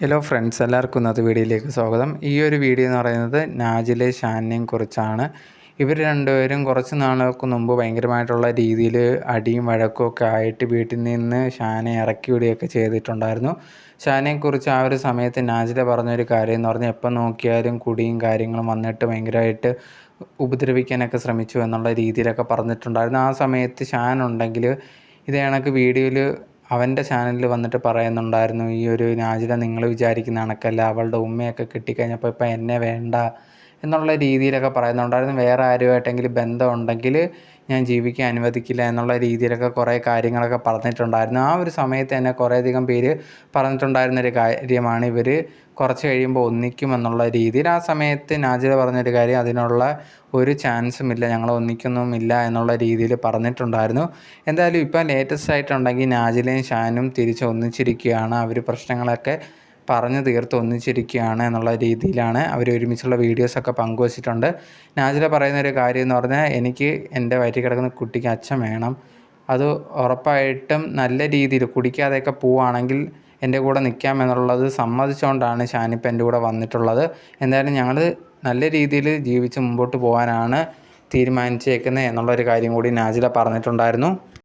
Hello friends, എല്ലാവർക്കും ഇന്നത്തെ വീഡിയോയിലേക്ക് സ്വാഗതം. ഈ ഒരു വീഡിയോ എന്ന് പറയുന്നത് നാജിലെ ഷാനിനെയും കുറിച്ചാണ്. ഇവർ രണ്ടുപേരും കുറച്ച് നാളുകൾക്ക് മുമ്പ് ഭയങ്കരമായിട്ടുള്ള രീതിയിൽ അടിയും വഴക്കും ഒക്കെ ആയിട്ട് വീട്ടിൽ നിന്ന് ഷാനെ ഇറക്കി വിടുകയൊക്കെ ചെയ്തിട്ടുണ്ടായിരുന്നു. ഷാനെക്കുറിച്ച് ആ ഒരു സമയത്ത് നാജില പറഞ്ഞൊരു കാര്യം എന്ന് പറഞ്ഞാൽ എപ്പം നോക്കിയാലും കുടിയും കാര്യങ്ങളും വന്നിട്ട് ഭയങ്കരമായിട്ട് ഉപദ്രവിക്കാനൊക്കെ ശ്രമിച്ചു എന്നുള്ള രീതിയിലൊക്കെ പറഞ്ഞിട്ടുണ്ടായിരുന്നു. ആ സമയത്ത് ഷാൻ ഉണ്ടെങ്കിൽ ഇതേ കണക്ക് വീഡിയോയിൽ അവൻ്റെ ചാനലിൽ വന്നിട്ട് പറയുന്നുണ്ടായിരുന്നു, ഈ ഒരു നാജില നിങ്ങൾ വിചാരിക്കുന്ന കണക്കല്ല, അവളുടെ ഉമ്മയൊക്കെ കിട്ടിക്കഴിഞ്ഞപ്പോൾ ഇപ്പം എന്നെ വേണ്ട എന്നുള്ള രീതിയിലൊക്കെ പറയുന്നുണ്ടായിരുന്നു. വേറെ ആരുമായിട്ടെങ്കിലും ബന്ധം ഉണ്ടെങ്കിൽ ഞാൻ ജീവിക്കാൻ അനുവദിക്കില്ല എന്നുള്ള രീതിയിലൊക്കെ കുറേ കാര്യങ്ങളൊക്കെ പറഞ്ഞിട്ടുണ്ടായിരുന്നു. ആ ഒരു സമയത്ത് തന്നെ കുറേയധികം പേര് പറഞ്ഞിട്ടുണ്ടായിരുന്നൊരു കാര്യമാണ് ഇവർ കുറച്ച് കഴിയുമ്പോൾ ഒന്നിക്കുമെന്നുള്ള രീതിയിൽ. ആ സമയത്ത് നാജില പറഞ്ഞൊരു കാര്യം, അതിനുള്ള ഒരു ചാൻസും ഇല്ല, ഞങ്ങൾ ഒന്നിക്കൊന്നുമില്ല എന്നുള്ള രീതിയിൽ പറഞ്ഞിട്ടുണ്ടായിരുന്നു. എന്തായാലും ഇപ്പം ലേറ്റസ്റ്റ് ആയിട്ടുണ്ടെങ്കിൽ നാജിലയും ഷാനും തിരിച്ച് ഒന്നിച്ചിരിക്കുകയാണ്. അവർ പ്രശ്നങ്ങളൊക്കെ പറഞ്ഞ് തീർത്ത് ഒന്നിച്ചിരിക്കുകയാണ് എന്നുള്ള രീതിയിലാണ് അവർ ഒരുമിച്ചുള്ള വീഡിയോസൊക്കെ പങ്കുവച്ചിട്ടുണ്ട്. നാജില പറയുന്നൊരു കാര്യം എന്ന് പറഞ്ഞാൽ, എനിക്ക് എൻ്റെ വയറ്റിൽ കിടക്കുന്ന കുട്ടിക്ക് അച്ഛൻ വേണം, അത് ഉറപ്പായിട്ടും നല്ല രീതിയിൽ കുടിക്കാതെയൊക്കെ പോവുകയാണെങ്കിൽ എൻ്റെ കൂടെ നിൽക്കാം എന്നുള്ളത് സമ്മതിച്ചുകൊണ്ടാണ് ഷാനിപ്പം എൻ്റെ കൂടെ വന്നിട്ടുള്ളത്. എന്തായാലും ഞങ്ങൾ നല്ല രീതിയിൽ ജീവിച്ച് മുമ്പോട്ട് പോകാനാണ് തീരുമാനിച്ചേക്കുന്നത് എന്നുള്ളൊരു കാര്യം കൂടി നാജില പറഞ്ഞിട്ടുണ്ടായിരുന്നു.